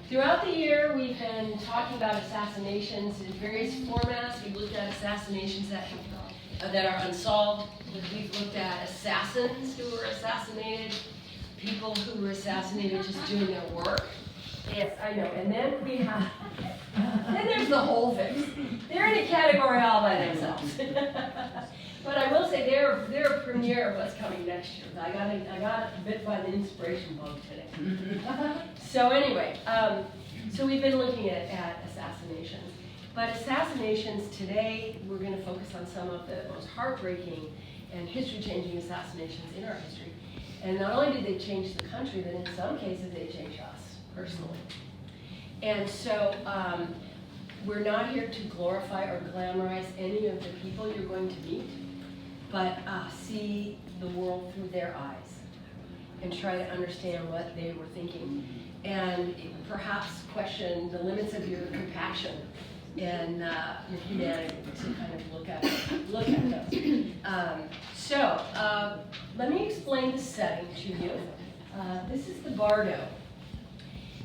Throughout the year, we've been talking about assassinations in various formats. We've looked at assassinations that are unsolved. We've looked at assassins who were assassinated, people who were assassinated just doing their work. Yes, I know. And then we have, then there's the whole fix. They're in a category all by themselves. But I will say they're a premiere of what's coming next year. I got bit by the inspiration bug today. So anyway, so we've been looking at assassinations. But assassinations today, we're going to focus on some of the most heartbreaking and history-changing assassinations in our history. And not only did they change the country, but in some cases they changed us personally. And so we're not here to glorify or glamorize any of the people you're going to meet, but see the world through their eyes and try to understand what they were thinking, and perhaps question the limits of your compassion and your humanity to kind of look at those. So let me explain the setting to you. This is the bardo.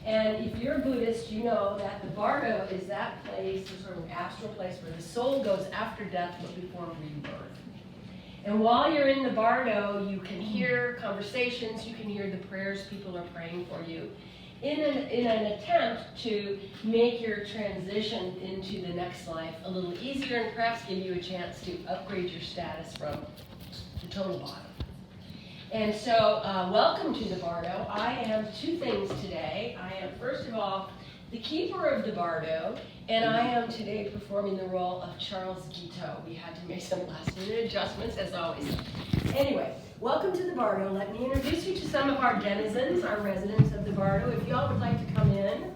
And if you're a Buddhist, you know that the bardo is that place, the sort of astral place where the soul goes after death but before rebirth. And while you're in the bardo, you can hear conversations, you can hear the prayers people are praying for you in an attempt to make your transition into the next life a little easier and perhaps give you a chance to upgrade your status from the total bottom. And so, welcome to the bardo. I am two things today. I am, first of all, the keeper of the bardo, and I am today performing the role of Charles Guiteau. We had to make some last-minute adjustments, as always. Anyway, welcome to the bardo. Let me introduce you to some of our denizens, our residents of the bardo. If y'all would like to come in.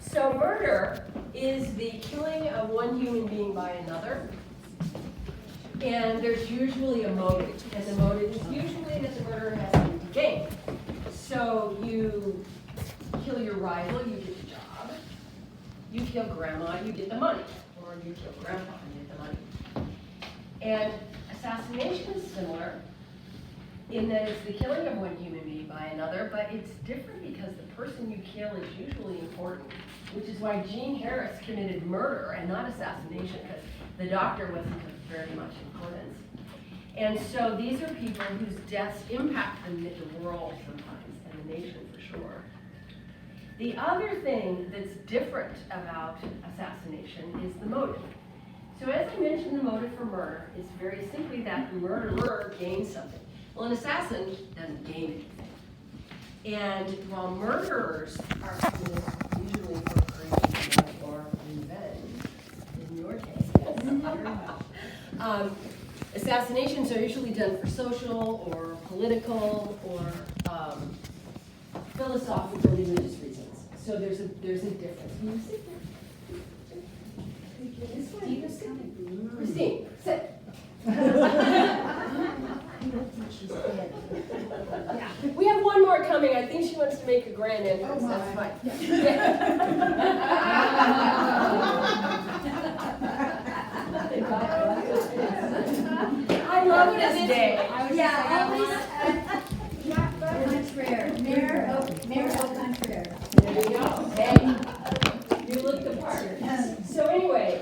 So, murder is the killing of one human being by another. And there's usually a motive, and the motive is usually that the murderer has something to gain. So you kill your rival, you get the job. You kill grandma, you get the money. Or you kill grandpa, you get the money. And assassination is similar in that it's the killing of one human being by another, but it's different because the person you kill is usually important, which is why Jean Harris committed murder and not assassination, because the doctor wasn't of very much importance. And so these are people whose deaths impact the world sometimes, and the nation for sure. The other thing that's different about assassination is the motive. So as I mentioned, the motive for murder is very simply that the murderer gains something. Well, an assassin doesn't gain anything. And while murderers are committed usually for creation or revenge, in your case, yes, assassinations are usually done for social or political or philosophical religious reasons. So there's a difference. Can you sit there? This way. Christine, sit. Yeah. We have one more coming. I think she wants to make a grand entrance. Oh, that's fine. I love this day. Mayor au contraire. There you go. Hey, you look the part. So anyway,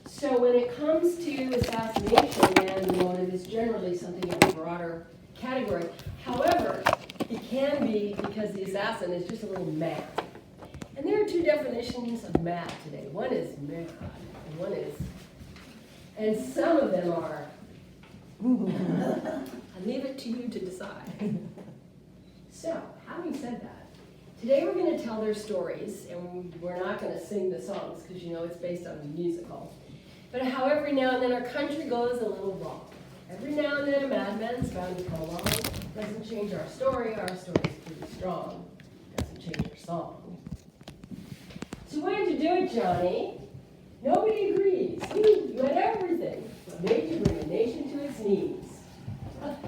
so when it comes to assassination, then the motive is generally something of a broader category. However, it can be because the assassin is just a little mad. And there are two definitions of mad today. One is mad, and one is, and some of them are, I leave it to you to decide. So, having said that, today we're going to tell their stories, and we're not going to sing the songs because you know it's based on a musical. But how every now and then our country goes a little wrong. Every now and then a madman's bound to come along. Doesn't change our story. Our story is pretty strong. Doesn't change our song. So why did you do it, Johnny? Nobody agrees. You had everything. What made you bring a nation to its knees?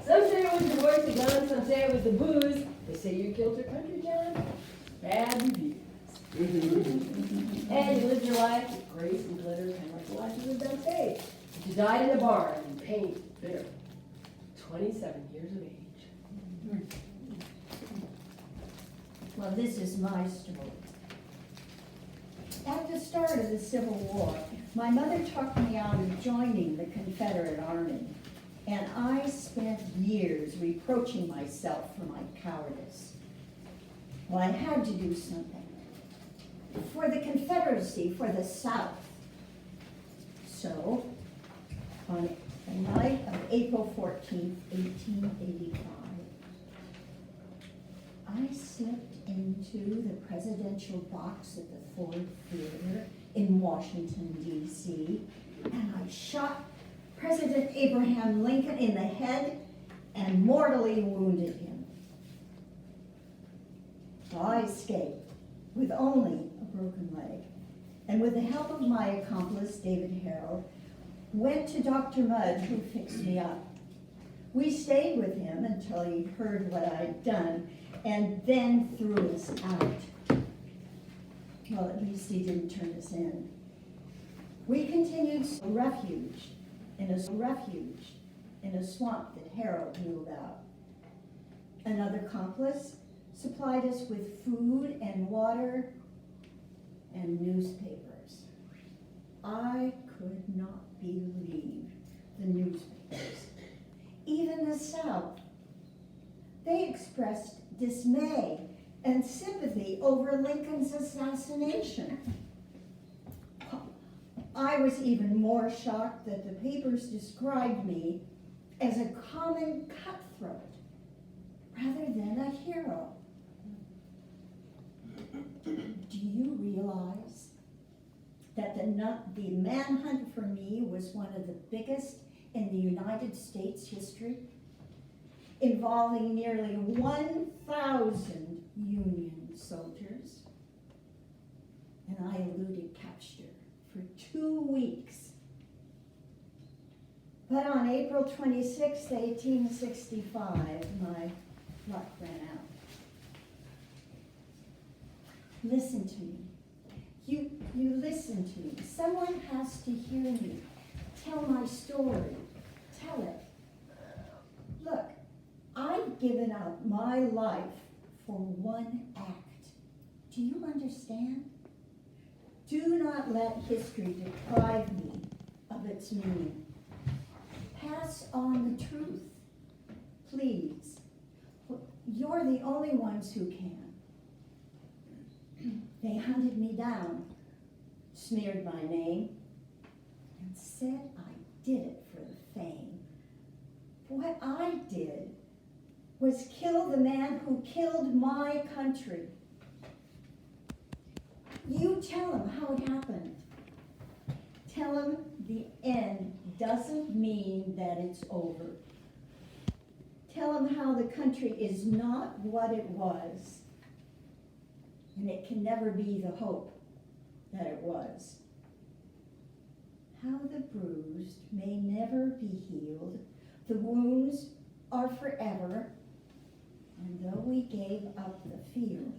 Some say it was the voice of guns, some say it was the booze. They say you killed your country, John. Bad reviews. And you lived your life with grace and glitter, kind of like the life you lived on stage. But you died in a barn in pain, bitter. 27 years of age. Well, this is my story. At the start of the Civil War, my mother talked me out of joining the Confederate Army, and I spent years reproaching myself for my cowardice. Well, I had to do something. For the Confederacy, for the South. So, on the night of April 14th, 1885, I slipped into the presidential box at the Ford Theater in Washington, D.C., and I shot President Abraham Lincoln in the head and mortally wounded him. So I escaped with only a broken leg, and with the help of my accomplice, David Harold, went to Dr. Mudd, who fixed me up. We stayed with him until he heard what I'd done, and then threw us out. Well, at least he didn't turn us in. We continued refuge in a swamp that Harold knew about. Another accomplice supplied us with food and water and newspapers. I could not believe the newspapers. Even the South. They expressed dismay and sympathy over Lincoln's assassination. I was even more shocked that the papers described me as a common cutthroat rather than a hero. Do you realize that the manhunt for me was one of the biggest in the United States history, involving nearly 1,000 Union soldiers? And I eluded capture for 2 weeks. But on April 26, 1865, my luck ran out. Listen to me. You listen to me. Someone has to hear me. Tell my story. Tell it. Look, I've given up my life for one act. Do you understand? Do not let history deprive me of its meaning. Pass on the truth, please. You're the only ones who can. They hunted me down, smeared my name, and said I did it for the fame. What I did was kill the man who killed my country. You tell him how it happened. Tell him the end doesn't mean that it's over. Tell him how the country is not what it was, and it can never be the hope that it was. How the bruised may never be healed, the wounds are forever, and though we gave up the field,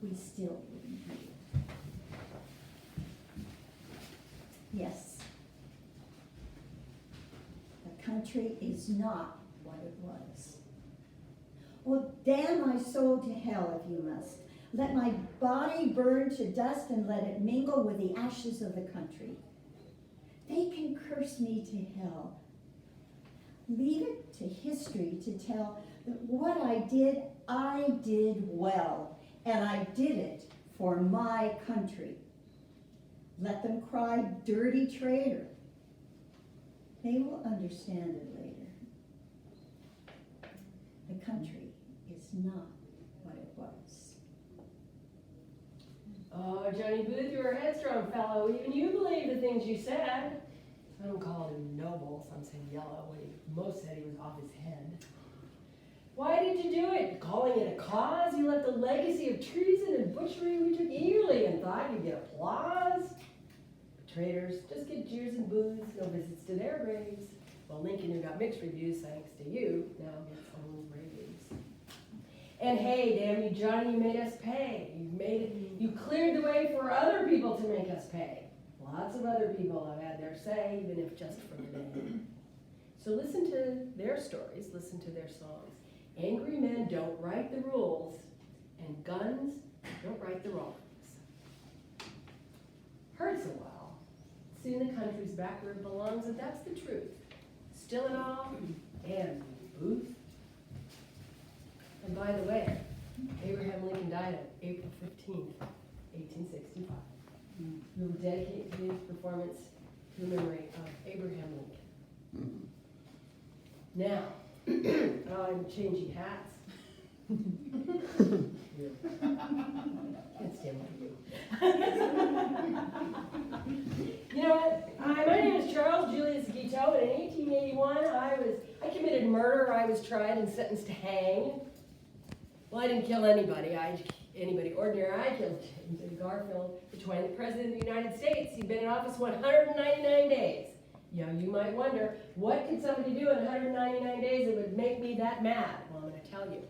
we still wouldn't heal. Yes, the country is not what it was. Well, damn my soul to hell if you must. Let my body burn to dust and let it mingle with the ashes of the country. They can curse me to hell. Leave it to history to tell that what I did well, and I did it for my country. Let them cry dirty traitor. They will understand it later. The country is not what it was. Oh, Johnny Booth, you're a headstrong fellow. Even you believe the things you said. I don't call him noble, some say yellow, when most said he was off his head. Why did you do it? Calling it a cause? You left a legacy of treason and butchery we took eagerly and thought you'd get applause. Traitors just get jeers and boos, no visits to their graves. While Lincoln, who got mixed reviews thanks to you, now gets own raves. And hey, damn you, Johnny, you made us pay. You cleared the way for other people to make us pay. Lots of other people have had their say, even if just for the name. So listen to their stories, listen to their songs. Angry men don't write the rules. and guns don't right the wrongs. Hurts a while, seeing the country's back where it belongs, and that's the truth. Still in all, and Booth. And by the way, Abraham Lincoln died on April 15th, 1865. We will dedicate today's performance to the memory of Abraham Lincoln. Now, I'm changing hats. Can't stand with you. You know what? My name is Charles Julius Guiteau, and in 1881, I committed murder. I was tried and sentenced to hang. Well, I didn't kill anybody. Anybody ordinary. I killed James Garfield, the 20th President of the United States. He'd been in office 199 days. You know, you might wonder, what could somebody do in 199 days that would make me that mad? Well, I'm going to tell you.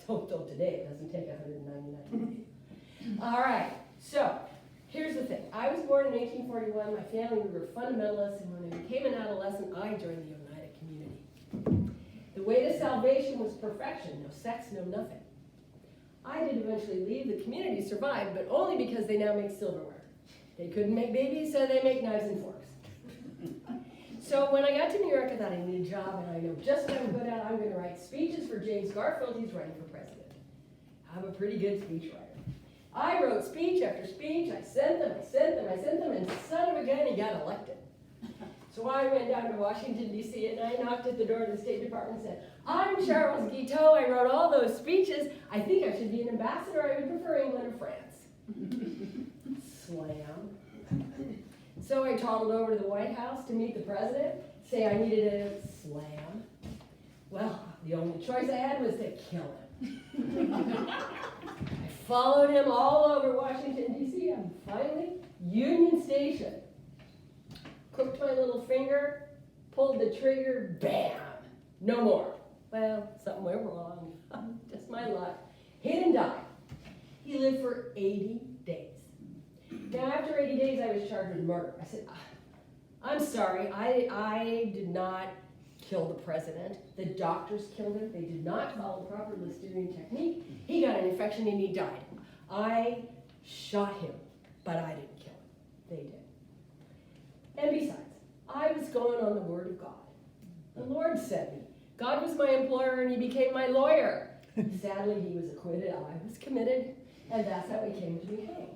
Till today, it doesn't take 199 days. All right, so here's the thing. I was born in 1841. My family, we were fundamentalists, and when I became an adolescent, I joined the Oneida community. The way to salvation was perfection, no sex, no nothing. I did eventually leave. The community survived, but only because they now make silverware. They couldn't make babies, so they make knives and forks. So when I got to New York, I thought I needed a job, and I know just what I'm good at. I'm going to write speeches for James Garfield. He's running for president. I'm a pretty good speechwriter. I wrote speech after speech. I sent them, and son of a gun, he got elected. So I went down to Washington, D.C., and I knocked at the door of the State Department and said, I'm Charles Guiteau. I wrote all those speeches. I think I should be an ambassador. I would prefer England or France. Slam. So I toddled over to the White House to meet the president, say I needed a slam. Well, the only choice I had was to kill him. I followed him all over Washington, D.C., and finally, Union Station. Crooked my little finger, pulled the trigger, bam! No more. Well, something went wrong. Just my luck. He didn't die. He lived for 80 days. Now, after 80 days, I was charged with murder. I said, I'm sorry, I did not kill the president. The doctors killed him. They did not follow proper Listerine technique. He got an infection and he died. I shot him, but I didn't kill him. They did. And besides, I was going on the word of God. The Lord sent me. God was my employer and he became my lawyer. Sadly, he was acquitted. I was committed. And that's how we came to be hanged.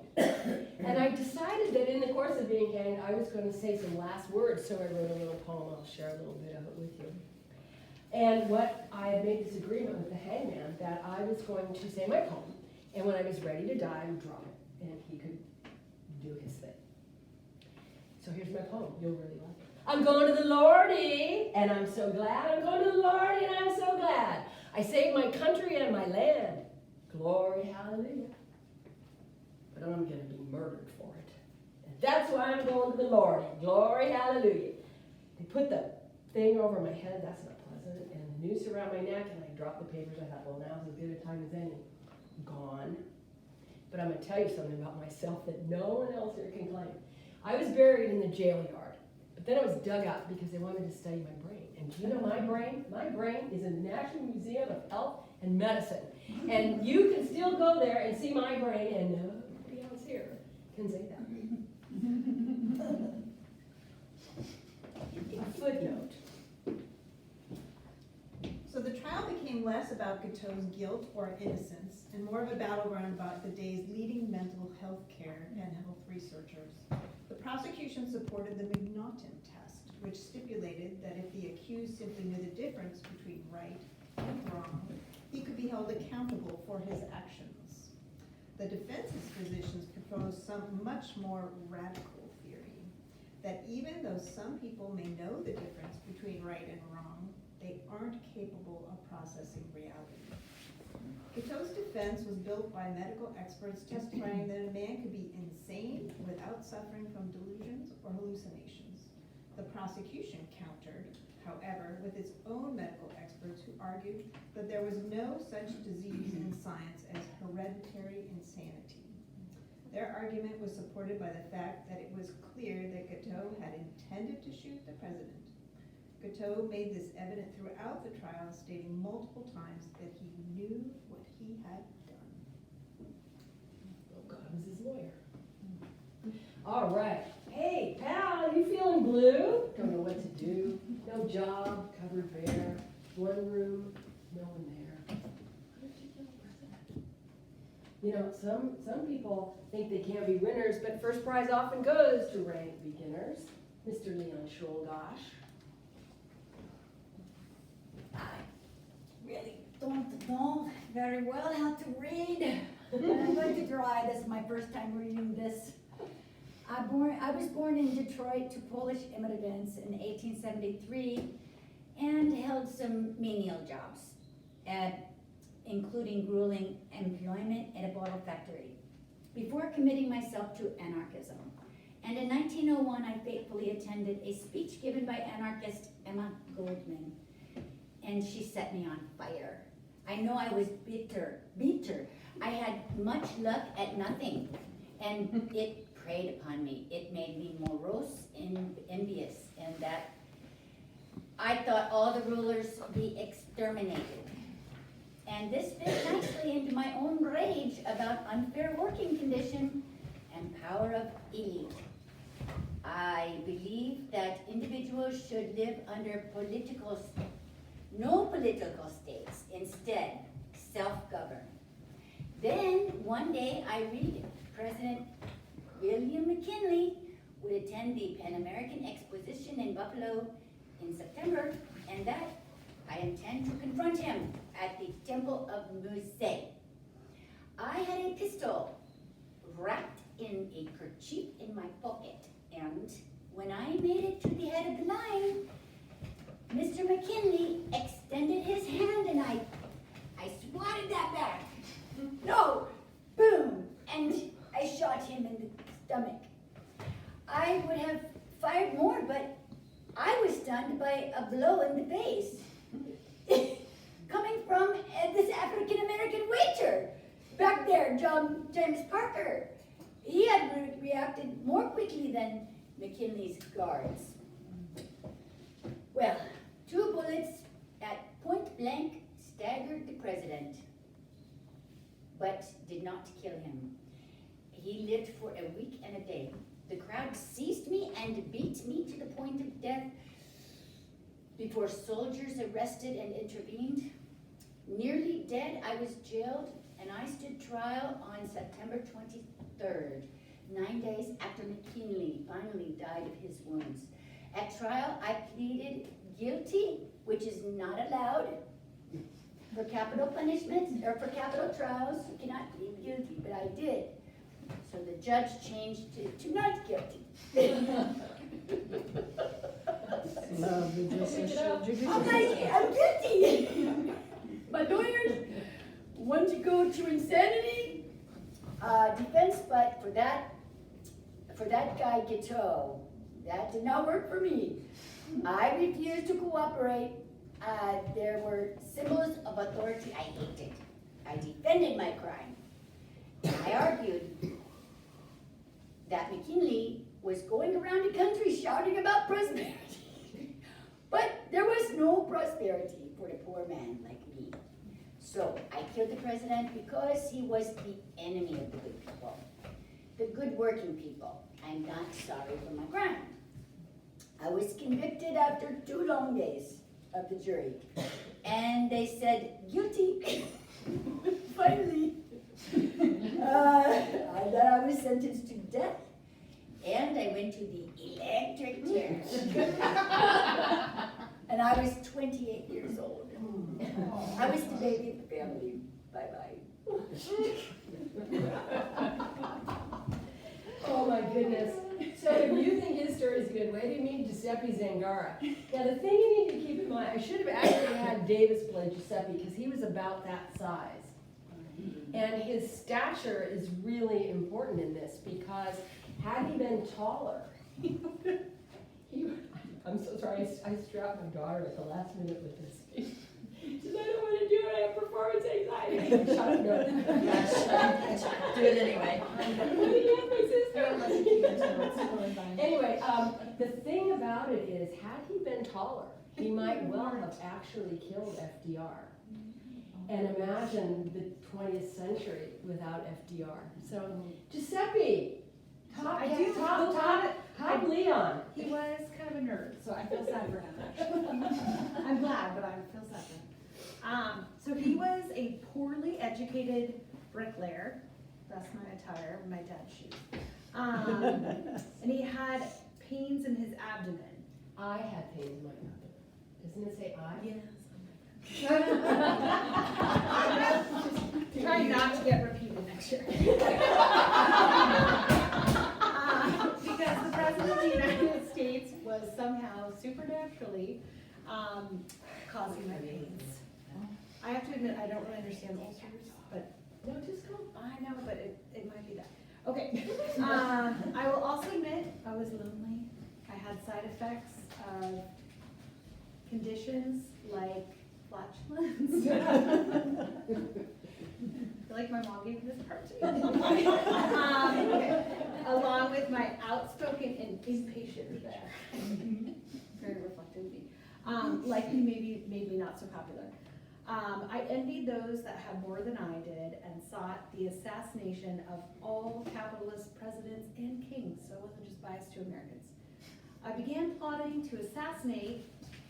And I decided that in the course of being hanged, I was going to say some last words, so I wrote a little poem. I'll share a little bit of it with you. And what I had made this agreement with the hangman that I was going to say my poem, and when I was ready to die, I would drop it, and he could do his thing. So here's my poem. You'll really like it. I'm going to the Lordy, and I'm so glad. I'm going to the Lordy, and I'm so glad. I saved my country and my land. Glory, hallelujah. But I'm going to be murdered for it. And that's why I'm going to the Lord. Glory, hallelujah. They put the thing over my head. That's not pleasant. And the noose around my neck. And I dropped the papers. I thought, well, now's as good a time as any. Gone. But I'm going to tell you something about myself that no one else here can claim. I was buried in the jail yard. But then I was dug up because they wanted to study my brain. And do you know my brain? My brain is in the National Museum of Health and Medicine. And you can still go there and see my brain, and nobody else here can say that. A footnote. So the trial became less about Guiteau's guilt or innocence and more of a battleground about the day's leading mental health care and health researchers. The prosecution supported the McNaughton test, which stipulated that if the accused simply knew the difference between right and wrong, he could be held accountable for his actions. The defense's physicians proposed some much more radical theory, that even though some people may know the difference between right and wrong, they aren't capable of processing reality. Guiteau's defense was built by medical experts testifying that a man could be insane without suffering from delusions or hallucinations. The prosecution countered, however, with its own medical experts who argued that there was no such disease in science as hereditary insanity. Their argument was supported by the fact that it was clear that Guiteau had intended to shoot the president. Guiteau made this evident throughout the trial, stating multiple times that he knew what he had done. All right. Hey, pal, you feeling blue? Don't know what to do. No job, covered bare, one room, no one there. How did you kill the president? You know, some people think they can't be winners, but first prize often goes to ranked beginners. Mr. Leon Scholgosh. I really don't know very well how to read. I'm going to try. This is my first time reading this. I was born in Detroit to Polish immigrants in 1873 and held some menial jobs, including grueling employment at a bottle factory, before committing myself to anarchism. And in 1901, I faithfully attended a speech given by anarchist Emma Goldman, and she set me on fire. I know I was bitter. I had much luck at nothing, and it preyed upon me. It made me morose and envious, and that I thought all the rulers be exterminated. And this fit nicely into my own rage about unfair working condition and power of elite. I believe that individuals should live under no political states, instead self-govern. Then one day I read President William McKinley would attend the Pan American Exposition in Buffalo in September, and that I intend to confront him at the Temple of Musée. I had a pistol wrapped in a kerchief in my pocket, and when I made it to the head of the line, Mr. McKinley extended his hand, and I swatted that back. No! Boom! And I shot him in the stomach. I would have fired more, but I was stunned by a blow in the face. Coming from this African-American waiter back there, James Parker. He had reacted more quickly than McKinley's guards. Well, 2 bullets at point blank staggered the president, but did not kill him. He lived for a week and a day. The crowd seized me and beat me to the point of death before soldiers arrested and intervened. Nearly dead, I was jailed, and I stood trial on September 23rd, 9 days after McKinley finally died of his wounds. At trial, I pleaded guilty, which is not allowed for capital punishment or for capital trials. You cannot plead guilty, but I did. So the judge changed to not guilty. Love the judicial. I'm like, I'm guilty. My lawyers want to go to insanity defense, but for that guy Guiteau, that did not work for me. I refused to cooperate. There were symbols of authority I hated. I defended my crime. I argued that McKinley was going around the country shouting about prosperity. But there was no prosperity for the poor man like me. So I killed the president because he was the enemy of the good people, the good working people. I'm not sorry for my crime. I was convicted after 2 long days of the jury, and they said guilty. Finally, I was sentenced to death, and I went to the electric chair. And I was 28 years old. I was the baby of the family. Bye-bye. Oh my goodness. So if you think his story is good, wait till you meet Giuseppe Zangara. Now the thing you need to keep in mind, I should have actually had Davis play Giuseppe because he was about that size. And his stature is really important in this because had he been taller, I'm so sorry, I strapped my daughter at the last minute with this. She said, I don't want to do it, I have performance anxiety. Shut up, no. Do it anyway. Anyway, the thing about it is, had he been taller, he might well have actually killed FDR. And imagine the 20th century without FDR. So, Giuseppe, Top Leon. He was kind of a nerd, so I feel sad for him, actually. I'm glad, but I feel sad for him. So he was a poorly educated bricklayer. That's my attire, my dad's shoes. And he had pains in his abdomen. I had pains in my abdomen. Doesn't it say I? Yes. Try not to get repeated next year. Because the President of the United States was somehow supernaturally causing my pains. I have to admit, I don't really understand ulcers, but No, just go. I know, but it might be that. Okay. I will also admit I was lonely. I had side effects of conditions like flatulence. I feel like my mom gave this part to me. Along with my outspoken and impatient there. Very reflective of me. Likely maybe made me not so popular. I envied those that had more than I did and sought the assassination of all capitalist presidents and kings, so I wasn't just biased to Americans. I began plotting to assassinate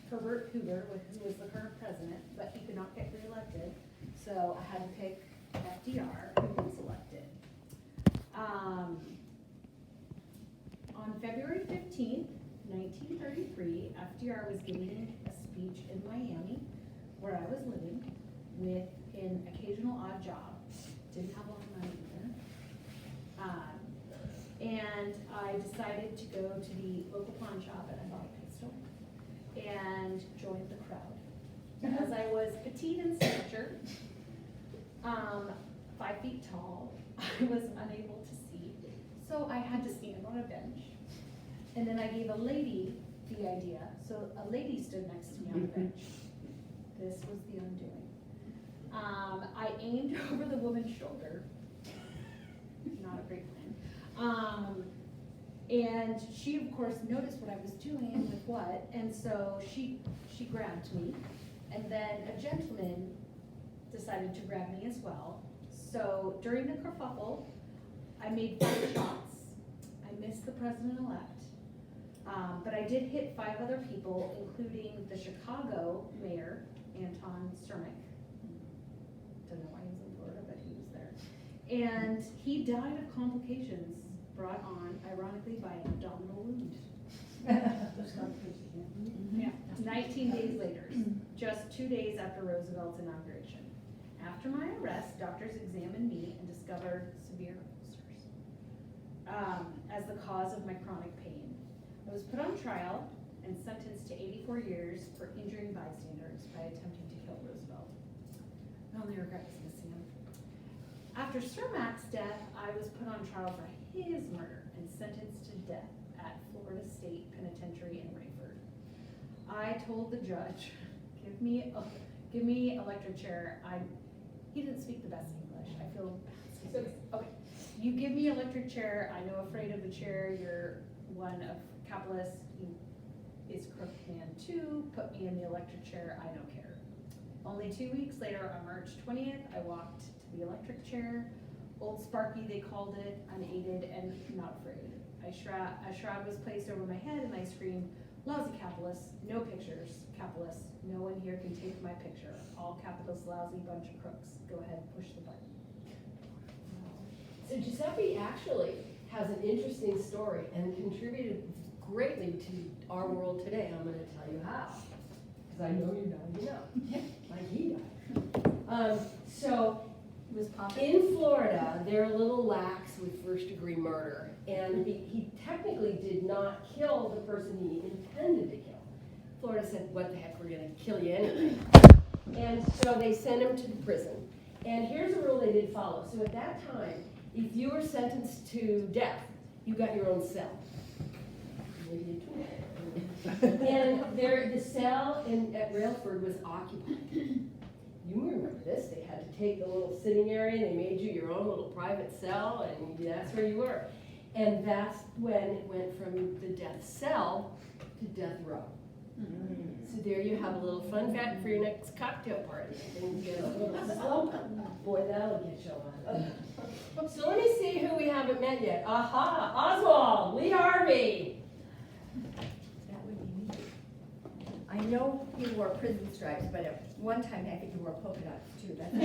Herbert Hoover, who was the current president, but he could not get reelected, so I had to pick FDR, who was elected. On February 15th, 1933, FDR was giving a speech in Miami, where I was living, with an occasional odd job. Didn't have a lot of money either. And I decided to go to the local pawn shop and I bought a pistol and joined the crowd. Because I was petite in stature, 5 feet tall, I was unable to see, so I had to stand on a bench. And then I gave a lady the idea, so a lady stood next to me on the bench. This was the undoing. I aimed over the woman's shoulder. Not a great plan. And she, of course, noticed what I was doing with what, and so she grabbed me. And then a gentleman decided to grab me as well. So during the kerfuffle, I made 5 shots. I missed the president-elect. But I did hit 5 other people, including the Chicago mayor, Anton Cermak. Don't know why he was in Florida, but he was there. And he died of complications brought on, ironically, by an abdominal wound. Yeah. 19 days later, just 2 days after Roosevelt's inauguration. After my arrest, doctors examined me and discovered severe ulcers as the cause of my chronic pain. I was put on trial and sentenced to 84 years for injuring bystanders by attempting to kill Roosevelt. My only regret was missing him. After Cermak's death, I was put on trial for his murder and sentenced to death at Florida State Penitentiary in Rayford. I told the judge, give me electric chair. He didn't speak the best English. I feel bad. Okay, you give me electric chair. I know afraid of the chair. You're one of capitalists. He is crook man too. Put me in the electric chair. I don't care. Only 2 weeks later, on March 20th, I walked to the electric chair. Old Sparky, they called it, unaided and not afraid. A shroud was placed over my head and I screamed, lousy capitalists, no pictures, capitalists, no one here can take my picture. All capitalists, lousy bunch of crooks. Go ahead, push the button. So Giuseppe actually has an interesting story and contributed greatly to our world today. I'm going to tell you how. Because I know you know, like he died. So in Florida, they're a little lax with first-degree murder. And he technically did not kill the person he intended to kill. Florida said, what the heck, we're going to kill you anyway. And so they sent him to prison. And here's a rule they did follow. So at that time, if you were sentenced to death, you got your own cell. And the cell at Railford was occupied. You remember this, they had to take the little sitting area and they made you your own little private cell and that's where you were. And that's when it went from the death cell to death row. So there you have a little fun fact for your next cocktail party. Things get a little slow. Boy, that'll get you on. So let me see who we haven't met yet. Aha, Oswald, Lee Harvey. That would be me. I know he wore prison stripes, but at one time I think he wore polka dots too. That's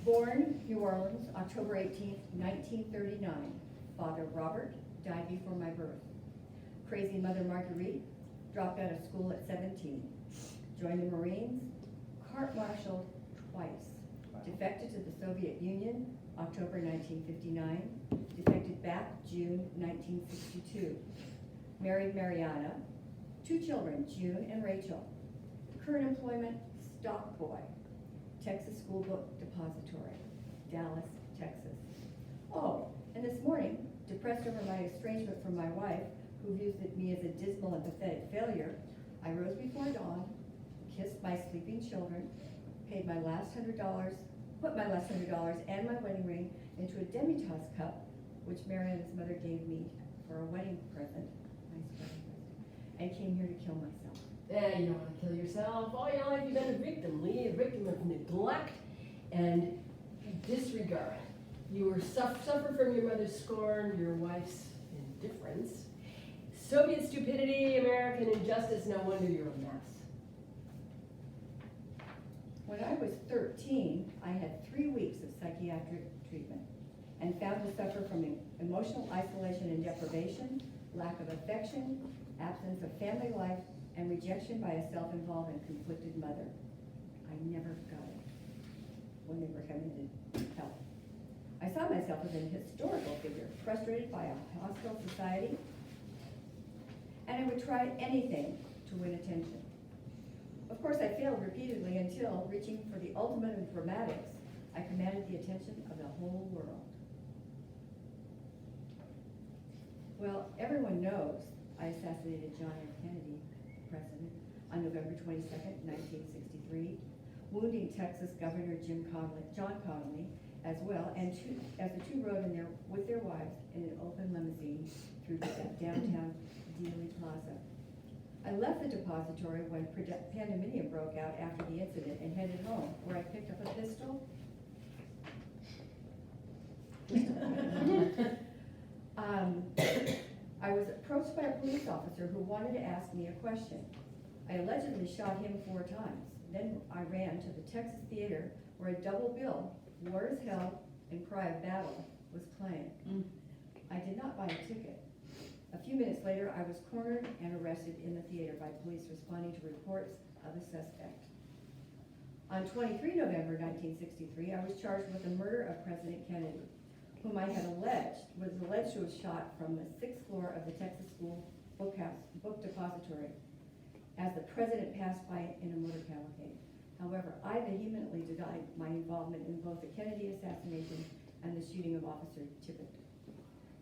Born New Orleans, October 18th, 1939. Father Robert died before my birth. Crazy mother Marguerite dropped out of school at 17. Joined the Marines, court-martialed twice. Defected to the Soviet Union, October 1959. Defected back, June 1962. Married Mariana. 2 children, June and Rachel. Current employment, stock boy. Texas School Book Depository, Dallas, Texas. Oh, and this morning, depressed over my estrangement from my wife, who views me as a dismal and pathetic failure, I rose before dawn, kissed my sleeping children, paid my last $100, put my last $100 and my wedding ring into a demi-tasse cup, which Mariana's mother gave me for a wedding present, nice wedding present, and came here to kill myself. Yeah, you don't want to kill yourself. All your life you've been a victim, Lee, a victim of neglect and disregard. You were suffer from your mother's scorn, your wife's indifference, Soviet stupidity, American injustice. No wonder you're a mess. When I was 13, I had 3 weeks of psychiatric treatment and found to suffer from emotional isolation and deprivation, lack of affection, absence of family life, and rejection by a self-involved and conflicted mother. I never got it when they recommended help. I saw myself as an historical figure, frustrated by a hostile society, and I would try anything to win attention. Of course, I failed repeatedly until, reaching for the ultimate in dramatics, I commanded the attention of the whole world. Well, everyone knows I assassinated John F. Kennedy, president, on November 22nd, 1963, wounding Texas Governor John Connally as well, and as the two rode in there with their wives in an open limousine through downtown Dealey Plaza. I left the depository when pandemonium broke out after the incident and headed home, where I picked up a pistol. I was approached by a police officer who wanted to ask me a question. I allegedly shot him 4 times. Then I ran to the Texas Theater, where a double bill, War is Hell and Cry of Battle, was playing. I did not buy a ticket. A few minutes later, I was cornered and arrested in the theater by police responding to reports of a suspect. On 23 November 1963, I was charged with the murder of President Kennedy, whom I had was alleged to have shot from the 6th floor of the Texas School Book Depository as the president passed by in a motor cavalcade. However, I vehemently denied my involvement in both the Kennedy assassination and the shooting of Officer Tippit.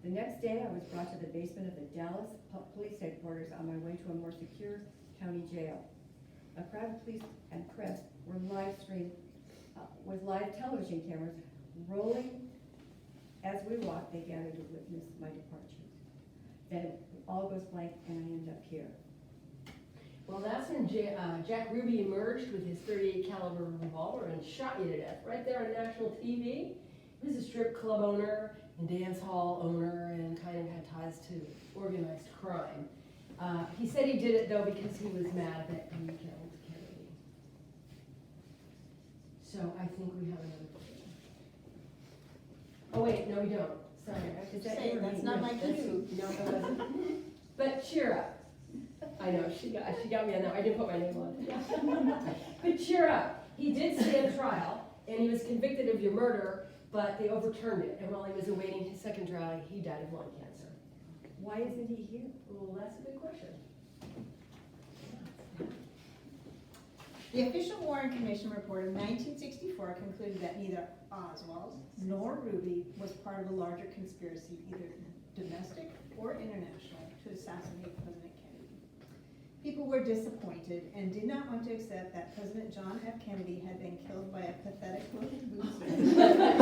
The next day, I was brought to the basement of the Dallas Police Headquarters on my way to a more secure county jail. A crowd of police and press were live streamed with live television cameras rolling. As we walked, they gathered to witness my departure. Then it all goes blank and I end up here. Well, that's when Jack Ruby emerged with his .38 caliber revolver and shot you to death right there on national TV. He was a strip club owner and dance hall owner and kind of had ties to organized crime. He said he did it, though, because he was mad that you killed Kennedy. So I think we have another question. Oh, wait, no, we don't. Sorry. Is that Say, your that's name? not my That's- cue. No, it wasn't. But cheer up. I know, she got me on that. I didn't put my name on it. But cheer up. He did stand trial, and he was convicted of your murder, but they overturned it. And while he was awaiting his second trial, he died of lung cancer. Why isn't he here? Well, that's a good question. The official Warren Commission report of 1964 concluded that neither Oswald nor Ruby was part of a larger conspiracy, either domestic or international, to assassinate President Kennedy. People were disappointed and did not want to accept that President John F. Kennedy had been killed by a pathetic-looking bootstrap.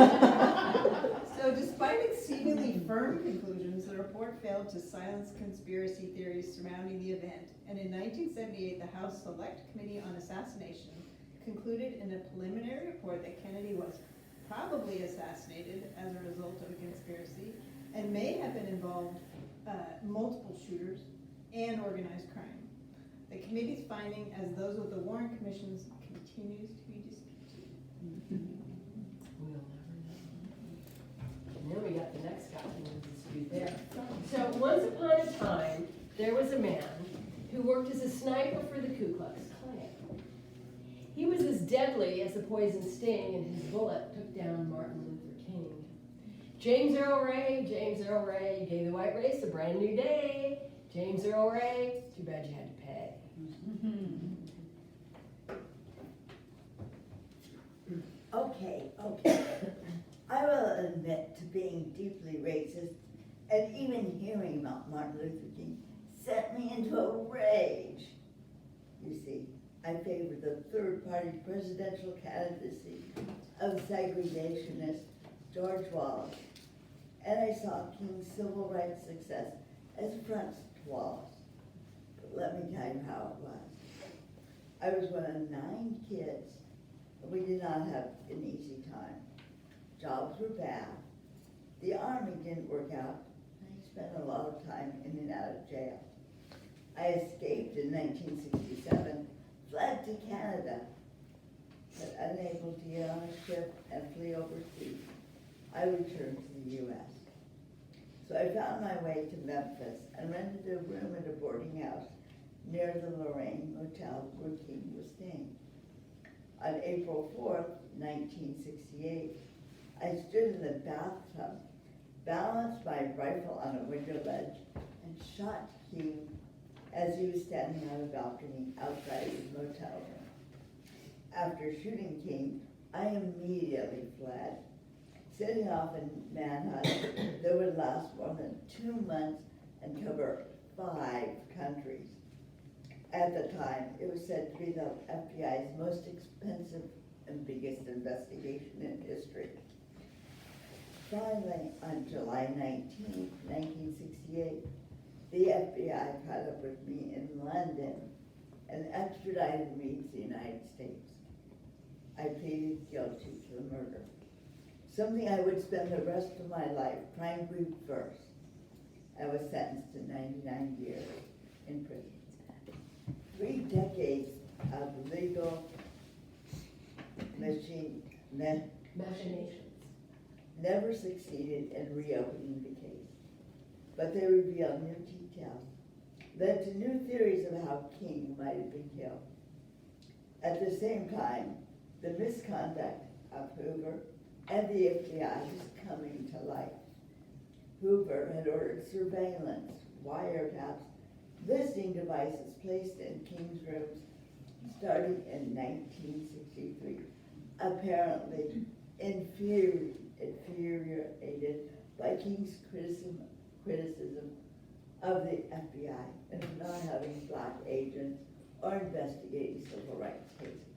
So despite its seemingly firm conclusions, the report failed to silence conspiracy theories surrounding the event, and in 1978, the House Select Committee on Assassination concluded in a preliminary report that Kennedy was probably assassinated as a result of a conspiracy and may have been involved multiple shooters and organized crime. The committee's finding, as those of the Warren Commission's, continues to be disputed. We'll never know. And then we got the next guy in the dispute there. So once upon a time, there was a man who worked as a sniper for the Ku Klux Klan. He was as deadly as a poison sting, and his bullet took down Martin Luther King. James Earl Ray, you gave the white race a brand new day. James Earl Ray, too bad you had to pay. Okay. I will admit to being deeply racist, and even hearing about Martin Luther King sent me into a rage. You see, I favored the third-party presidential candidacy of segregationist George Wallace, and I saw King's civil rights success as fronts to Wallace. But let me tell you how it was. I was one of 9 kids, and we did not have an easy time. Jobs were bad. The Army didn't work out, and I spent a lot of time in and out of jail. I escaped in 1967, fled to Canada, but unable to get on a ship and flee overseas, I returned to the U.S. So I found my way to Memphis and rented a room at a boarding house near the Lorraine Motel where King was staying. On April 4th, 1968, I stood in the bathtub, balanced my rifle on a window ledge, and shot King as he was standing on a balcony outside his motel room. After shooting King, I immediately fled, setting off in manhunt that would last more than 2 months and cover 5 countries. At the time, it was said to be the FBI's most expensive and biggest investigation in history. Finally, on July 19, 1968, the FBI caught up with me in London and extradited me to the United States. I pleaded guilty to the murder, something I would spend the rest of my life trying to reverse. I was sentenced to 99 years in prison. 3 decades of legal Machinations. never succeeded in reopening the case, but they revealed new details, led to new theories of how King might have been killed. At the same time, the misconduct of Hoover and the FBI was coming to light. Hoover had ordered surveillance, wiretaps, listening devices placed in King's rooms starting in 1963, apparently infuriated by King's criticism of the FBI and for not having black agents or investigating civil rights cases.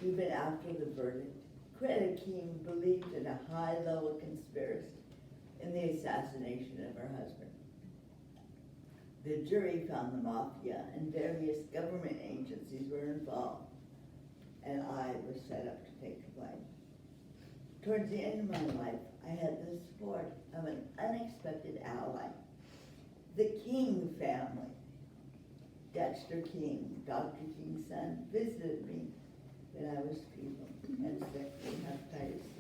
Even after the verdict, Coretta King believed in a high-level conspiracy in the assassination of her husband. The jury found the mafia and various government agencies were involved, and I was set up to take the blame. Towards the end of my life, I had the support of an unexpected ally, the King family. Dexter King, Dr. King's son, visited me when I was feeble and sick with hepatitis C.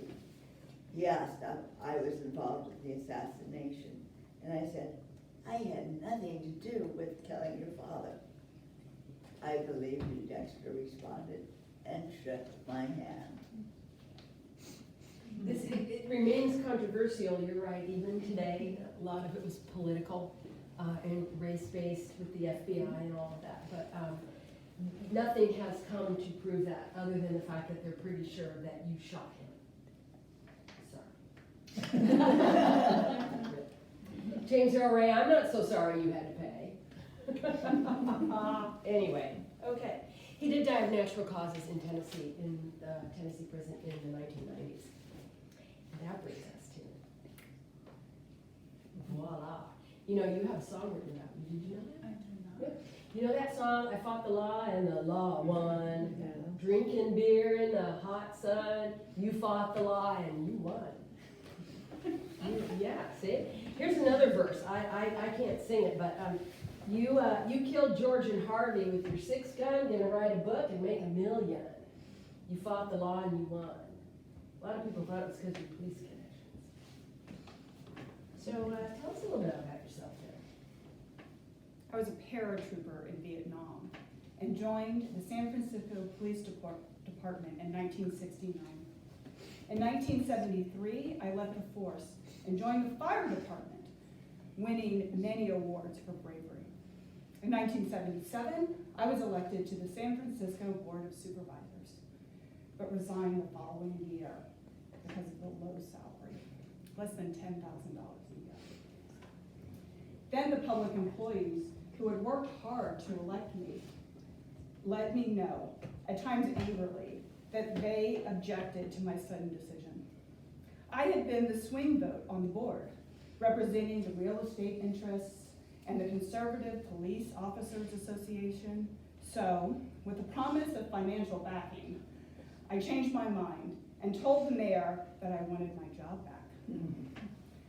He asked if I was involved with the assassination, and I said, I had nothing to do with killing your father. I believe you, Dexter responded, and shook my hand. It remains controversial, you're right, even today. A lot of it was political and race-based with the FBI and all of that. But nothing has come to prove that other than the fact that they're pretty sure that you shot him. Sorry. James Earl Ray, I'm not so sorry you had to pay. Anyway, okay. He did die of natural causes in Tennessee, in the Tennessee prison in the 1990s. And that brings us to voila. You know, you have a song written about you. Did you know that? I do not. You know that song, I fought the law and the law won. Yeah. Drinking beer in the hot sun, you fought the law and you won. Yeah, see? Here's another verse. I can't sing it, but you killed George and Harvey with your 6 gun, gonna write a book and make $1 million. You fought the law and you won. A lot of people thought it was because of your police connections. So tell us a little bit about yourself, Jen. I was a paratrooper in Vietnam and joined the San Francisco Police Department in 1969. In 1973, I left the force and joined the fire department, winning many awards for bravery. In 1977, I was elected to the San Francisco Board of Supervisors, but resigned the following year because of the low salary, less than $10,000 a year. Then the public employees who had worked hard to elect me let me know, at times angrily, that they objected to my sudden decision. I had been the swing vote on the board, representing the real estate interests and the Conservative Police Officers Association. So, with the promise of financial backing, I changed my mind and told the mayor that I wanted my job back.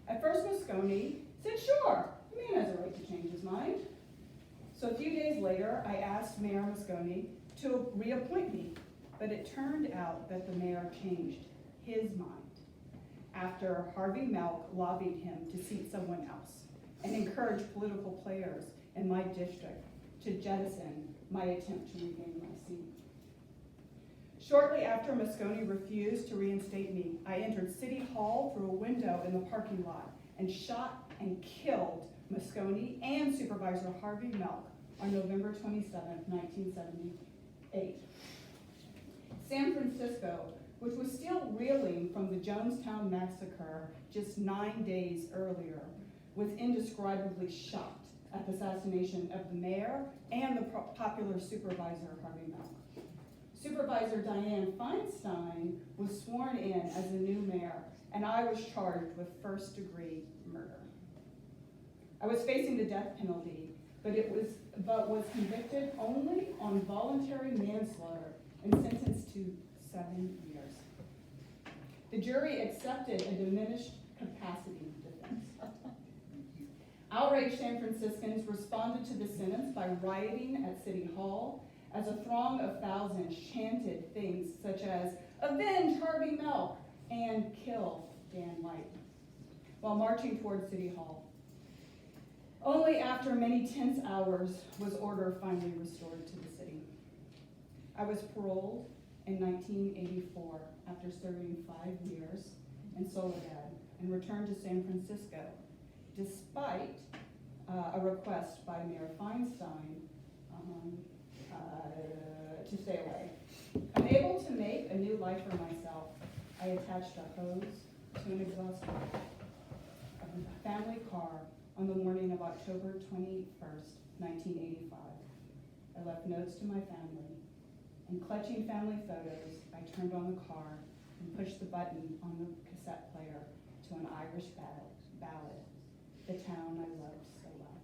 At first, Moscone said, sure, the man has a right to change his mind. So a few days later, I asked Mayor Moscone to reappoint me, but it turned out that the mayor changed his mind after Harvey Milk lobbied him to seat someone else and encouraged political players in my district to jettison my attempt to regain my seat. Shortly after Moscone refused to reinstate me, I entered City Hall through a window in the parking lot and shot and killed Moscone and Supervisor Harvey Milk on November 27, 1978. San Francisco, which was still reeling from the Jonestown massacre just 9 days earlier, was indescribably shocked at the assassination of the mayor and the popular Supervisor Harvey Milk. Supervisor Dianne Feinstein was sworn in as the new mayor, and I was charged with first-degree murder. I was facing the death penalty, but was convicted only on voluntary manslaughter and sentenced to 7 years. The jury accepted a diminished capacity defense. Outraged San Franciscans responded to the sentence by rioting at City Hall as a throng of thousands chanted things such as, "Avenge Harvey Milk" and "Kill Dan White," while marching toward City Hall. Only after many tense hours was order finally restored to the city. I was paroled in 1984 after serving 5 years in Soledad and returned to San Francisco despite a request by Mayor Feinstein to stay away. Unable to make a new life for myself, I attached a hose to an exhaust pipe of a family car on the morning of October 21st, 1985. I left notes to my family, and clutching family photos, I turned on the car and pushed the button on the cassette player to an Irish ballad, "The Town I Loved So Well."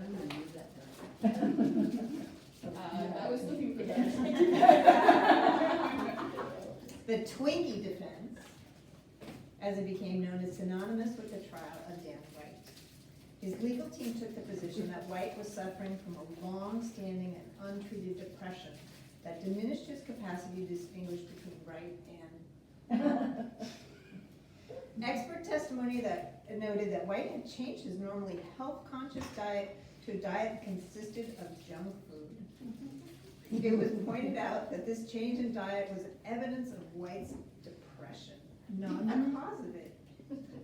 I'm gonna use that. I was looking for that. The Twinkie defense, as it became known, is synonymous with the trial of Dan White. His legal team took the position that White was suffering from a long-standing and untreated depression that diminished his capacity to distinguish between right and wrong. Expert testimony that noted that White had changed his normally health-conscious diet to a diet that consisted of junk food. It was pointed out that this change in diet was evidence of White's depression, not the cause of it.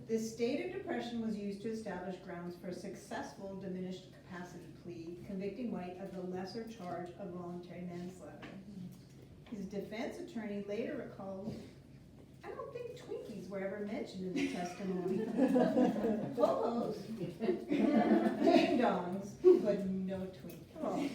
This state of depression was used to establish grounds for a successful diminished capacity plea, convicting White of the lesser charge of voluntary manslaughter. His defense attorney later recalled, "I don't think Twinkies were ever mentioned in the testimony. Ho-hos, ding-dongs, but no Twinkies."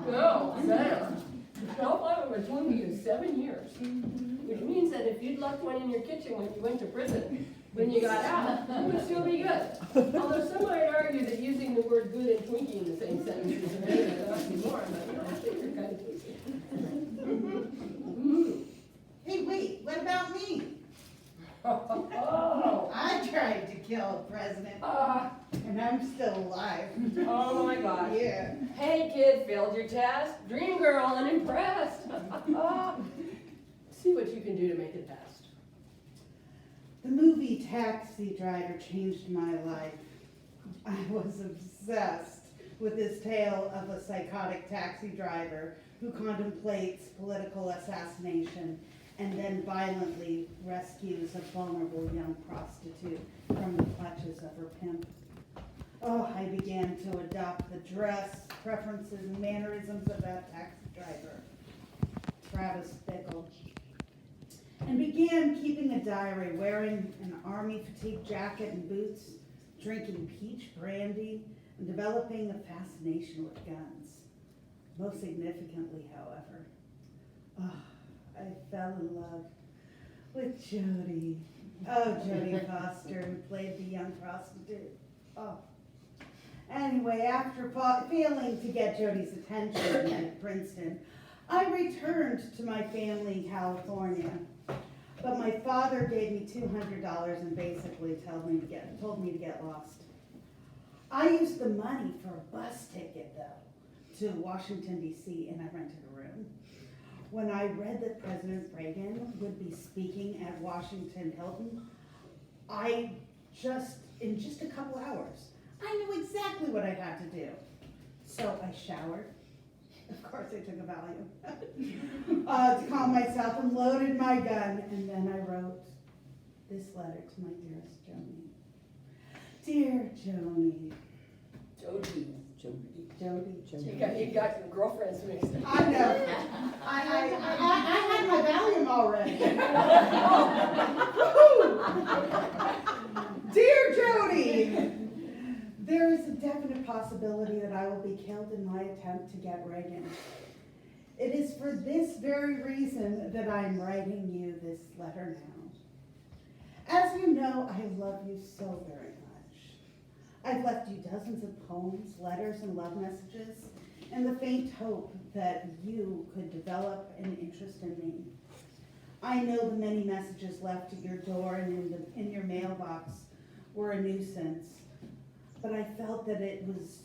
No, better. The shelf life of a Twinkie is 7 years, which means that if you'd left one in your kitchen when you went to prison, when you got out, it would still be good. Although some might argue that using the word good and Twinkie in the same sentence is amazing, it must be more, but you know, I think they're kind of tasty. Hey, wait, what about me? Oh, I tried to kill a president, and I'm still alive. oh my gosh. Yeah. Hey kid, failed your test? Dream girl, unimpressed. See what you can do to make it past. The movie Taxi Driver changed my life. I was obsessed with this tale of a psychotic taxi driver who contemplates political assassination and then violently rescues a vulnerable young prostitute from the clutches of her pimp. Oh, I began to adopt the dress, preferences, and mannerisms of that taxi driver, Travis Bickle, and began keeping a diary, wearing an army fatigue jacket and boots, drinking peach brandy, and developing a fascination with guns. Most significantly, however, I fell in love with Jodie. Oh, Jodie Foster, who played the young prostitute. Oh. Anyway, after failing to get Jodie's attention at Princeton, I returned to my family in California. But my father gave me $200 and basically told me to get lost. I used the money for a bus ticket, though, to Washington, D.C., and I rented a room. When I read that President Reagan would be speaking at Washington Hilton, in just a couple hours, I knew exactly what I had to do. So I showered. Of course I took a Valium to calm myself and loaded my gun, and then I wrote this letter to my dearest Joni. Dear Joni. Jody. You got your girlfriends mixed up. I know. I had my Valium already. Dear Jody, there is a definite possibility that I will be killed in my attempt to get Reagan. It is for this very reason that I am writing you this letter now. As you know, I love you so very much. I've left you dozens of poems, letters, and love messages in the faint hope that you could develop an interest in me. I know the many messages left at your door and in your mailbox were a nuisance, but I felt that it was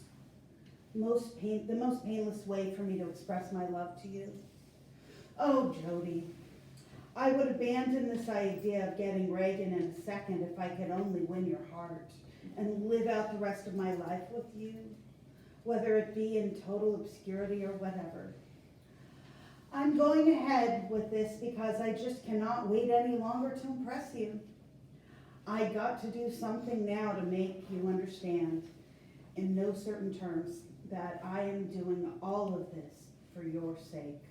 the most painless way for me to express my love to you. Oh, Jody, I would abandon this idea of getting Reagan in a second if I could only win your heart and live out the rest of my life with you, whether it be in total obscurity or whatever. I'm going ahead with this because I just cannot wait any longer to impress you. I got to do something now to make you understand, in no certain terms, that I am doing all of this for your sake.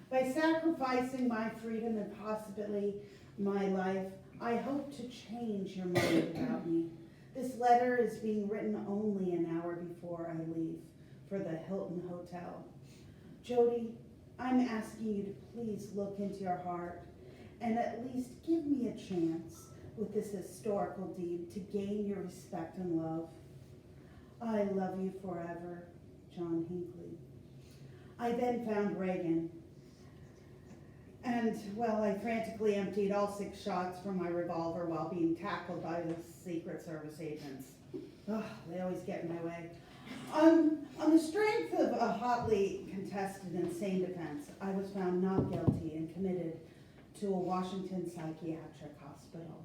By sacrificing my freedom and possibly my life, I hope to change your mind about me. This letter is being written only an hour before I leave for the Hilton Hotel. Jody, I'm asking you to please look into your heart and at least give me a chance with this historical deed to gain your respect and love. I love you forever, John Hinckley. I then found Reagan, and, well, I frantically emptied all 6 shots from my revolver while being tackled by the Secret Service agents. Oh, they always get in my way. On the strength of a hotly contested insane defense, I was found not guilty and committed to a Washington psychiatric hospital.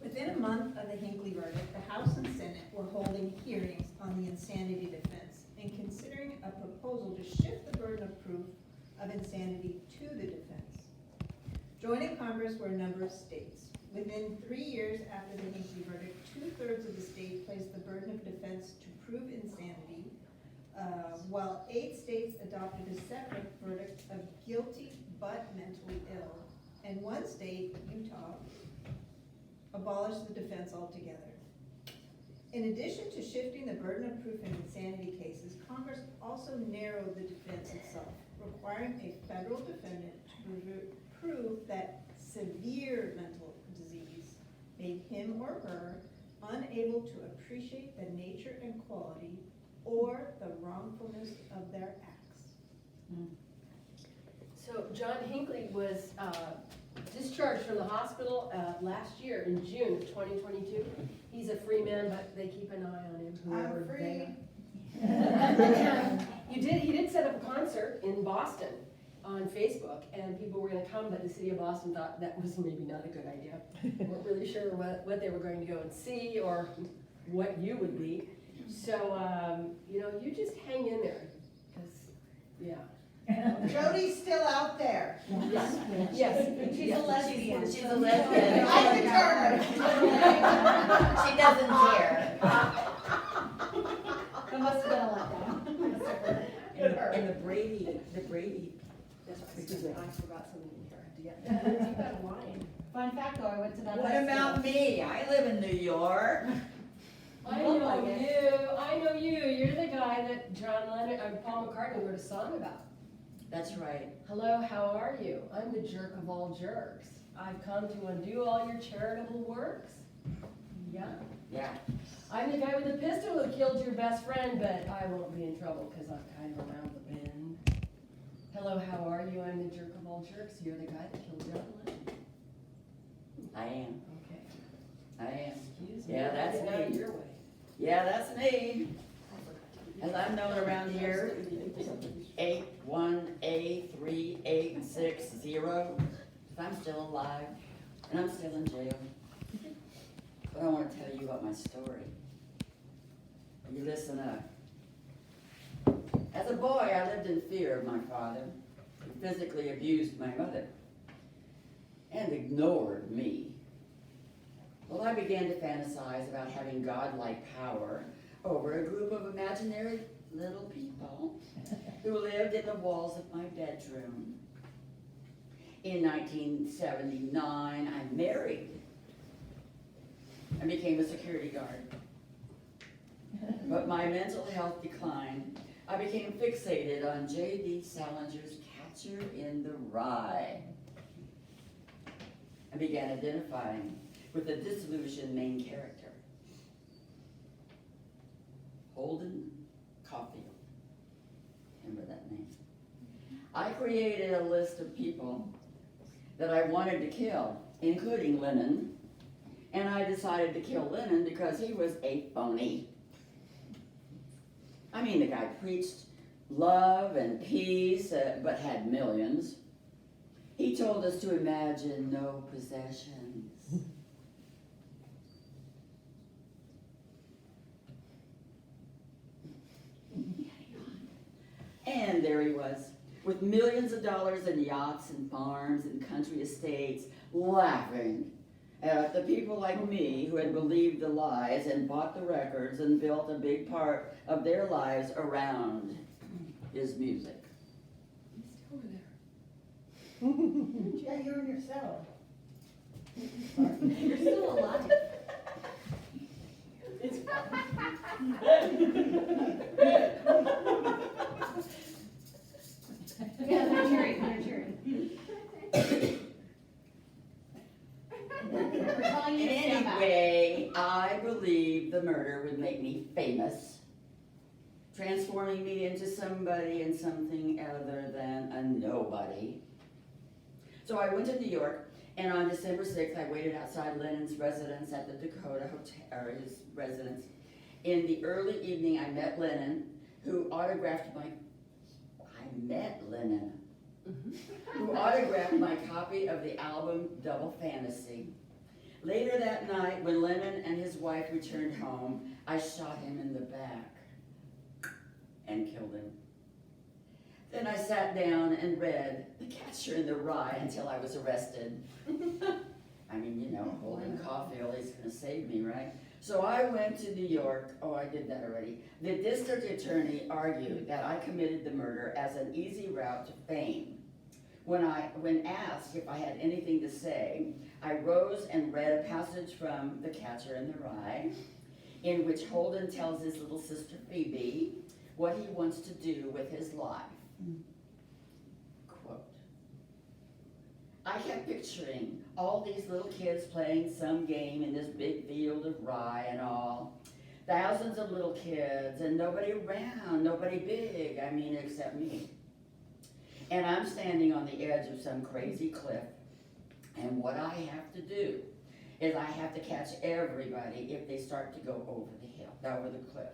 Within a month of the Hinckley verdict, the House and Senate were holding hearings on the insanity defense and considering a proposal to shift the burden of proof of insanity to the defense. Joining Congress were a number of states. Within 3 years after the Hinckley verdict, 2/3 of the state placed the burden of defense to prove insanity while 8 states adopted a separate verdict of guilty but mentally ill, and 1 state, Utah, abolished the defense altogether. In addition to shifting the burden of proof in insanity cases, Congress also narrowed the defense itself, requiring a federal defendant to prove that severe mental disease made him or her unable to appreciate the nature and quality or the wrongfulness of their acts. So John Hinckley was discharged from the hospital last year in June of 2022. He's a free man, but they keep an eye on him. whoever I'm they free. are. He did set up a concert in Boston on Facebook, and people were gonna come, but the city of Boston thought that was maybe not a good idea. Weren't really sure what they were going to go and see or what you would be. So, you just hang in there, because, yeah. Jody's still out there. Yes, yes. She's a lesbian. She's a lesbian. I'm determined. She doesn't care. That must have been a letdown. And the Brady, That's right, excuse me, I forgot something in here. Yeah. You got a line. Fun fact though, I went to that. What high about school. me? I live in New York. I know you. You're the guy that John Lennon, Paul McCartney wrote a song about. That's right. Hello, how are you? I'm the jerk of all jerks. I've come to undo all your charitable works. Yeah. Yeah. I'm the guy with the pistol who killed your best friend, but I won't be in trouble because I'm kind of around the bend. Hello, how are you? I'm the jerk of all jerks. You're the guy that killed John Lennon. I am. Okay. I am. Excuse me. Yeah, that's Get out of me. your way. Yeah, that's me. As I'm known around here, 81A3860. I'm still alive, and I'm still in jail. But I want to tell you about my story. You listen up. As a boy, I lived in fear of my father, who physically abused my mother and ignored me. Well, I began to fantasize about having godlike power over a group of imaginary little people who lived in the walls of my bedroom. In 1979, I married and became a security guard. But my mental health declined. I became fixated on J.D. Salinger's Catcher in the Rye. I began identifying with the disillusioned main character, Holden Caulfield. Remember that name? I created a list of people that I wanted to kill, including Lennon, and I decided to kill Lennon because he was a phony. I mean, the guy preached love and peace, but had millions. He told us to imagine no possessions. And there he was, with millions of dollars in yachts and farms and country estates, laughing at the people like me who had believed the lies and bought the records and built a big part of their lives around his music. He's still over there. Yeah, you're in your cell. You're still alive. It's Yeah, they're cheering, they're cheering. We're telling you to stand back. Anyway, I believed the murder would make me famous, transforming me into somebody and something other than a nobody. So I went to New York, and on December 6th, I waited outside Lennon's residence at the Dakota Hotel, or his residence. In the early evening, I met Lennon, who autographed my copy of the album Double Fantasy. Later that night, when Lennon and his wife returned home, I shot him in the back and killed him. Then I sat down and read The Catcher in the Rye until I was arrested. I mean, Holden Caulfield is going to save me, right? So I went to New York, oh, I did that already. The district attorney argued that I committed the murder as an easy route to fame. When asked if I had anything to say, I rose and read a passage from The Catcher in the Rye, in which Holden tells his little sister Phoebe what he wants to do with his life. Quote, I kept picturing all these little kids playing some game in this big field of rye and all. Thousands of little kids and nobody around, nobody big, I mean, except me. And I'm standing on the edge of some crazy cliff. And what I have to do is I have to catch everybody if they start to go over the hill, over the cliff.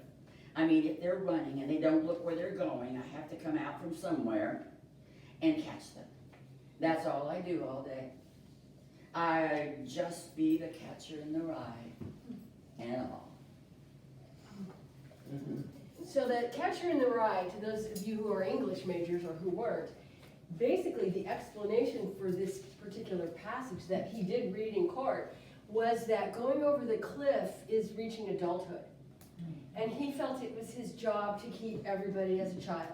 I mean, if they're running and they don't look where they're going, I have to come out from somewhere and catch them. That's all I do all day. I just be the catcher in the rye and all. So that Catcher in the Rye, to those of you who are English majors or who weren't, basically the explanation for this particular passage that he did read in court was that going over the cliff is reaching adulthood. And he felt it was his job to keep everybody as a child.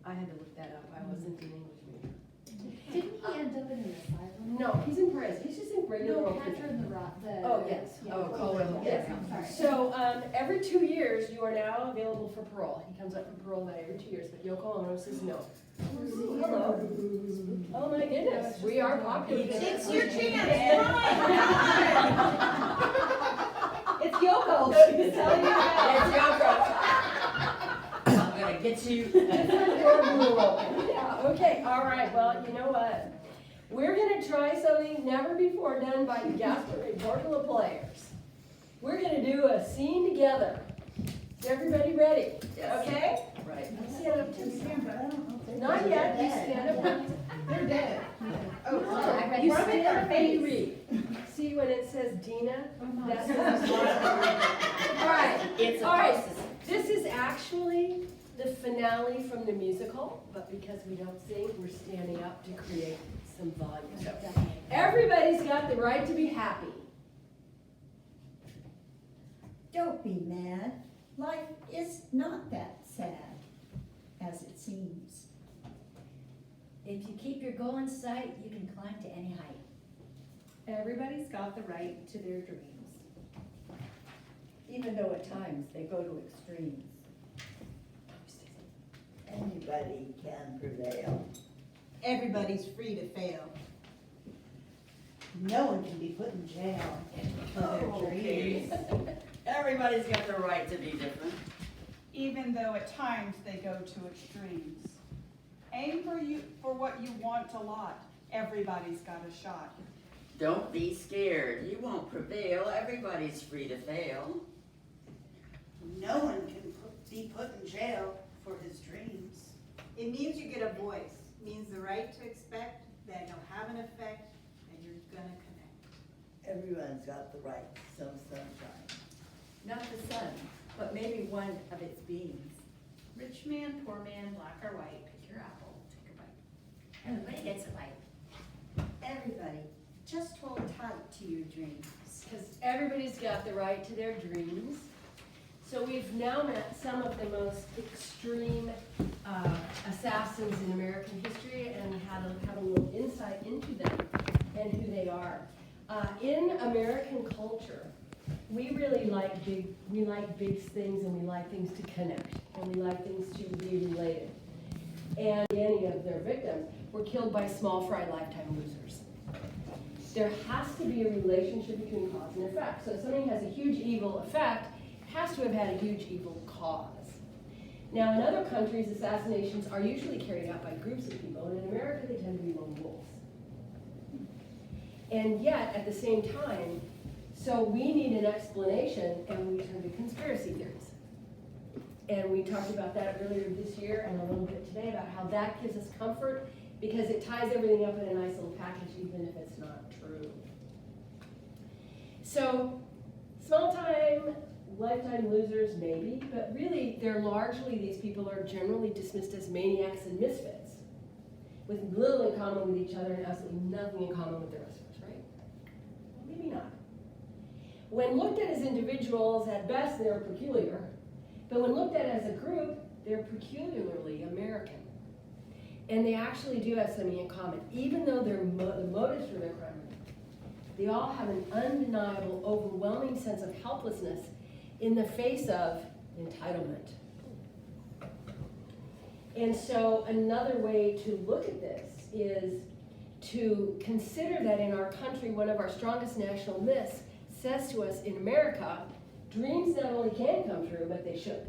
I had to look that up, I wasn't an English major. Didn't he end up in the asylum? No, he's in prison, he's just in regular No, old Catcher prison. in the Rye. Oh, yes, Yeah. oh, Colwell, yes. I'm sorry. So, every 2 years, you are now available for parole. He comes up for parole about every 2 years, but Yoko Ono says no. Hello. Oh my goodness, we are popular. It's your chance, It's Yoko, she's telling you It's that. Yoko. I'm gonna get you. Yeah, okay, all right, well, you know what? We're gonna try something never before done by the Gasper and Portola players. We're gonna do a scene together. Is everybody ready? Yes. Okay? Right. Stand up to the camera. Not yet, you stand up. They're dead. Oh, I you read stand their up and face. you read. See when it says Dina? That's all right. It's a All right. process. This is actually the finale from the musical, but because we don't sing, we're standing up to create some volume. So everybody's got the right to be happy. Don't be mad. Life is not that sad as it seems. If you keep your goal in sight, you can climb to any height. Everybody's got the right to their dreams. Even though at times they go to extremes. Anybody can prevail. Everybody's free to fail. No one can be put in jail for their dreams. Okay. Everybody's got the right to be different. Even though at times they go to extremes. Aim for what you want a lot. Everybody's got a shot. Don't be scared. You won't prevail. Everybody's free to fail. No one can be put in jail for his dreams. It means you get a voice. It means the right to expect that you'll have an effect and you're gonna connect. Everyone's got the right to some sunshine. Not the sun, but maybe one of its beams. Rich man, poor man, black or white, pick your apple, take a bite. Everybody gets a bite. Everybody, just hold tight to your dreams. Because everybody's got the right to their dreams. So we've now met some of the most extreme assassins in American history and had a little insight into them and who they are. In American culture, we really like big things, and we like things to connect, and we like things to be related. And many of their victims were killed by small fry lifetime losers. There has to be a relationship between cause and effect. So if something has a huge evil effect, it has to have had a huge evil cause. Now in other countries, assassinations are usually carried out by groups of people, and in America they tend to be lone wolves. And yet, at the same time, so we need an explanation, and we turn to conspiracy theories. And we talked about that earlier this year and a little bit today about how that gives us comfort because it ties everything up in a nice little package even if it's not true. So, small-time, lifetime losers maybe, but really they're largely, these people are generally dismissed as maniacs and misfits with little in common with each other and absolutely nothing in common with the rest of us, right? Well, maybe not. When looked at as individuals, at best, they're peculiar. But when looked at as a group, they're peculiarly American. And they actually do have something in common. Even though the motives for their crime, they all have an undeniable, overwhelming sense of helplessness in the face of entitlement. And so another way to look at this is to consider that in our country, one of our strongest national myths says to us in America, dreams not only can come true, but they should.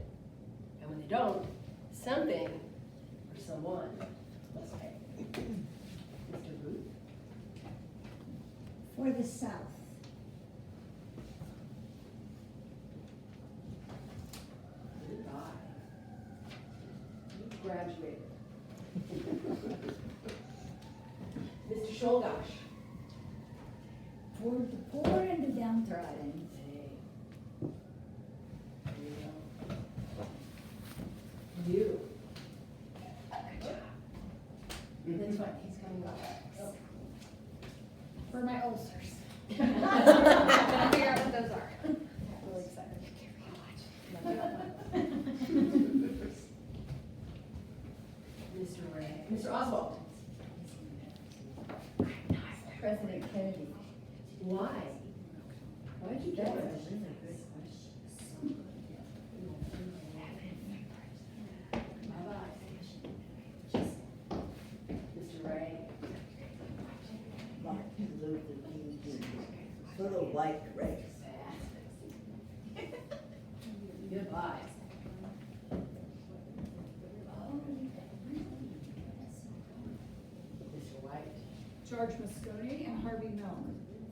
And when they don't, something or someone must pay. Mr. Booth? For the South, Goodbye. You graduated. Mr. Scholgash? For the poor and the downtrodden. You. Good job. That's fine, he's coming back. Oh. For my ulcers. Gotta figure out what those are. Really excited. Mr. Ray. Mr. Oswald? President Kennedy. Why? Why'd you get it? Mr. Ray? Martin Luther King Jr. for the white race. Goodbye. Mr. White? George Moscone and Harvey Milk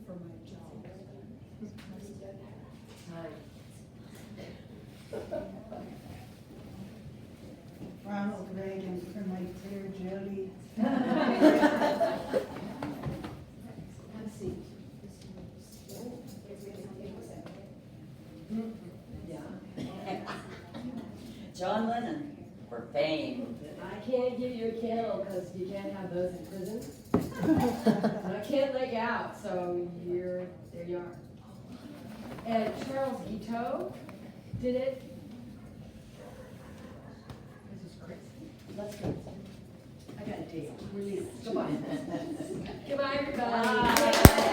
for my job. Time. Ronald Reagan for my dear Jody. Have a seat. Yeah. John Lennon, for fame. I can't give you a candle because you can't have those in prison. And I can't leg out, so there you are. And Charles Guiteau did it. This is crazy. Let's go. I got a date. Release. Goodbye. Goodbye, everybody. Bye.